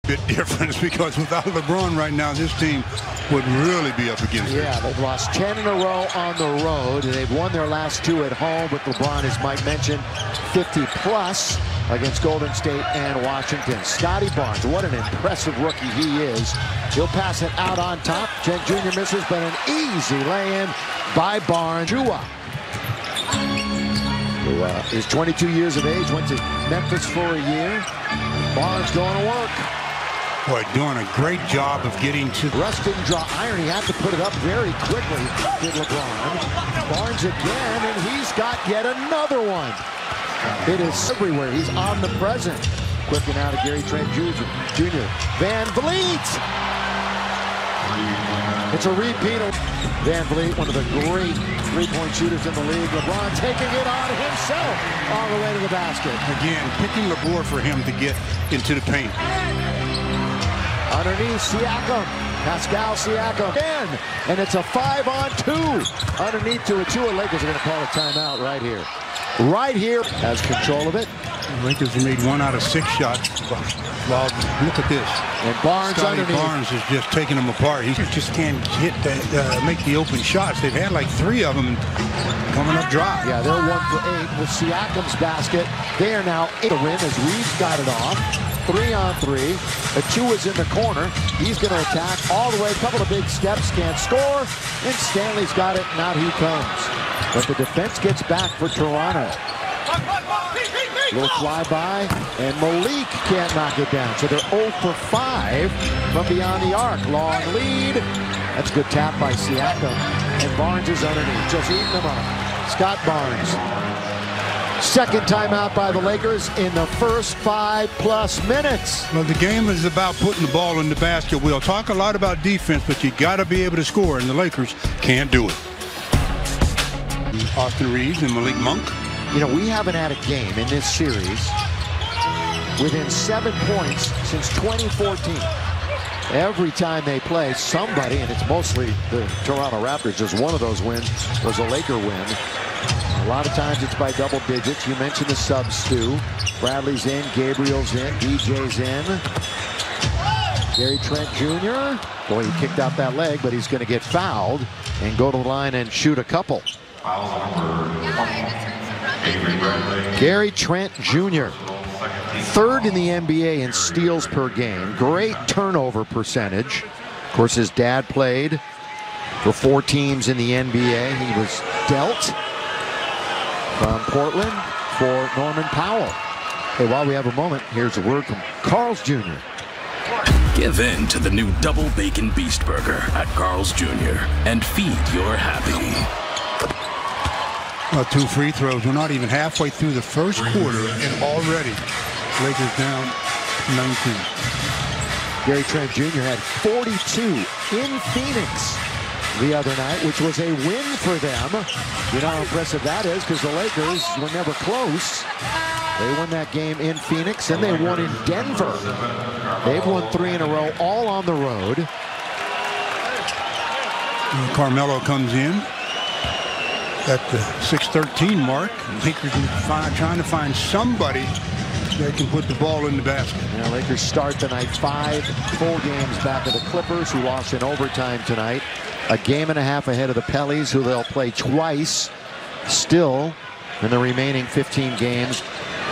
bit difference because without LeBron right now, this team would really be up against it. Yeah, they've lost 10 in a row on the road. They've won their last 2 at home with LeBron, as Mike mentioned, 50+ against Golden State and Washington. Scotty Barnes, what an impressive rookie he is. He'll pass it out on top. Trent Jr. misses, but an easy lay-in by Barnes. Jua, who is 22 years of age, went to Memphis for a year. Barnes going to work. Boy, doing a great job of getting to... Russ didn't draw iron. He had to put it up very quickly, did LeBron. Barnes again, and he's got yet another one. It is everywhere. He's omnipresent. Quick and out of Gary Trent Jr. Van Vliet. It's a repeat of Van Vliet, one of the great three-point shooters in the league. LeBron taking it on himself all the way to the basket. Again, picking the board for him to get into the paint. Underneath, Siakam. Pascal Siakam in, and it's a 5-on-2. Underneath to Achua. Lakers are going to call a timeout right here. Right here, has control of it. The Lakers have made 1 out of 6 shots. Well, look at this. And Barnes Scotty underneath. Barnes is just taking them apart. He just can't hit make the open shots. They've had like 3 of them coming up dry. Yeah, they're 1 for 8 with Siakam's basket. They are now 8 to win as Reeves got it off. 3-on-3. Achua's in the corner. He's going to attack all the way. A couple of big steps, can't score. And Stanley's got it, and out he comes. But the defense gets back for Toronto. Little flyby, and Malik can't knock it down. So they're 0 for 5 from beyond the arc. Long lead. That's a good tap by Siakam. And Barnes is underneath, just eating them up. Scott Barnes. Second timeout by the Lakers in the first 5+ minutes. Well, the game is about putting the ball in the basket. We'll talk a lot about defense, but you got to be able to score, and the Lakers can't do it. Austin Reeves and Malik Monk. You know, we haven't had a game in this series within 7 points since 2014. Every time they play, somebody, and it's mostly the Toronto Raptors, just one of those wins was a Laker win. A lot of times it's by double digits. You mentioned the subs, Stu. Bradley's in, Gabriel's in, DJ's in. Gary Trent Jr. Boy, he kicked out that leg, but he's going to get fouled and go to the line and shoot a couple. Gary Trent Jr. 3rd in the NBA in steals per game. Great turnover percentage. Of course, his dad played for 4 teams in the NBA. He was dealt from Portland for Norman Powell. Hey, while we have a moment, here's a word from Carl's Jr. Give in to the new Double Bacon Beast Burger at Carl's Jr. and feed your happy. Well, 2 free throws. We're not even halfway through the first quarter, and already Lakers down 19. Gary Trent Jr. had 42 in Phoenix the other night, which was a win for them. You know how impressive that is, because the Lakers were never close. They won that game in Phoenix, and they won in Denver. They've won 3 in a row, all on the road. And Carmelo comes in at the 6:13 mark. Lakers trying to find somebody that can put the ball in the basket. Now, Lakers start tonight 5 full games back of the Clippers, who lost in overtime tonight. A game and a half ahead of the Pellies, who they'll play twice still in the remaining 15 games.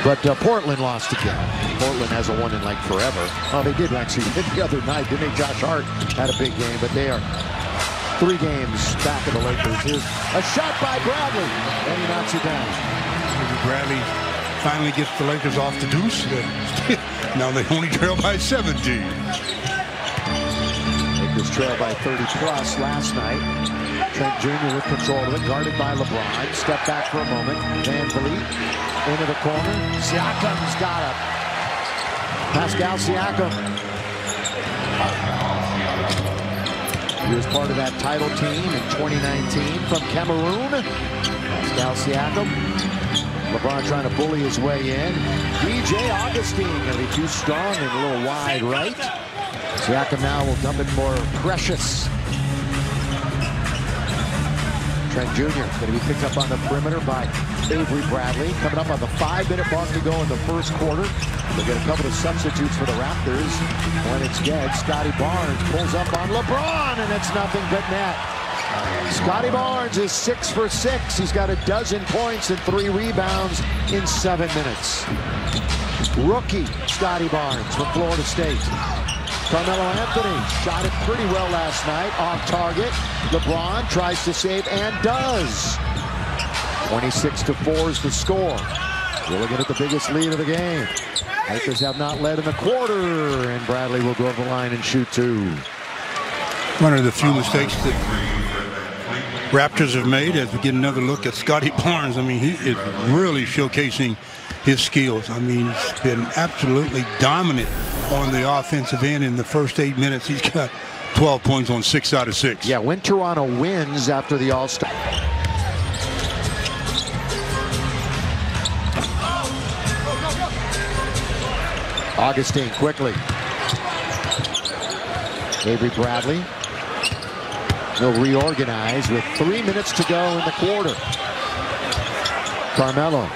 But Portland lost again. Portland hasn't won in like forever. Oh, they did actually the other night, didn't they? Josh Hart had a big game, but they are 3 games back of the Lakers. Here's a shot by Bradley, and he knocks it down. Maybe Bradley finally gets the Lakers off the deuce. Now they only trail by 17. Lakers trail by 30+ last night. Trent Jr. with control of it, guarded by LeBron. Step back for a moment. Van Vliet into the corner. Siakam's got it. Pascal Siakam. He was part of that title team in 2019 from Cameroon. Pascal Siakam. LeBron trying to bully his way in. DJ Augustine going to be too strong and a little wide right. Siakam now will dump it for Precious. Trent Jr. going to be picked up on the perimeter by Avery Bradley. Coming up on the 5-minute mark to go in the first quarter. Look at a couple of substitutes for the Raptors. When it's dead, Scotty Barnes pulls up on LeBron, and it's nothing but net. Scotty Barnes is 6 for 6. He's got 12 points and 3 rebounds in 7 minutes. Rookie Scotty Barnes from Florida State. Carmelo Anthony shot it pretty well last night. Off target. LeBron tries to save and does. 26-4 is the score. We're looking at the biggest lead of the game. Lakers have not led in the quarter, and Bradley will go to the line and shoot 2. One of the few mistakes that Raptors have made as we get another look at Scotty Barnes. I mean, he is really showcasing his skills. I mean, he's been absolutely dominant on the offensive end in the first 8 minutes. He's got 12 points on 6 out of 6. Yeah, when Toronto wins after the All-Star. Augustine quickly. Avery Bradley. He'll reorganize with 3 minutes to go in the quarter. Carmelo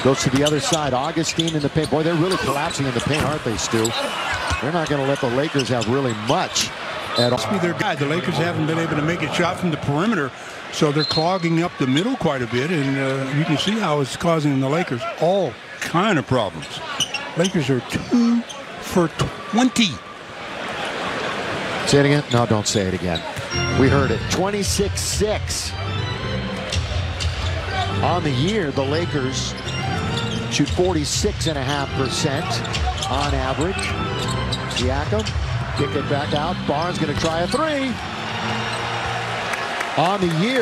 goes to the other side. Augustine in the paint. Boy, they're really collapsing in the paint, aren't they, Stu? They're not going to let the Lakers have really much at all. Must be their guy. The Lakers haven't been able to make a shot from the perimeter, so they're clogging up the middle quite a bit, and you can see how it's causing the Lakers all kind of problems. Lakers are 2 for 20. Say it again? No, don't say it again. We heard it. 26-6. On the year, the Lakers shoot 46.5% on average. Siakam, kick it back out. Barnes going to try a 3. On the year.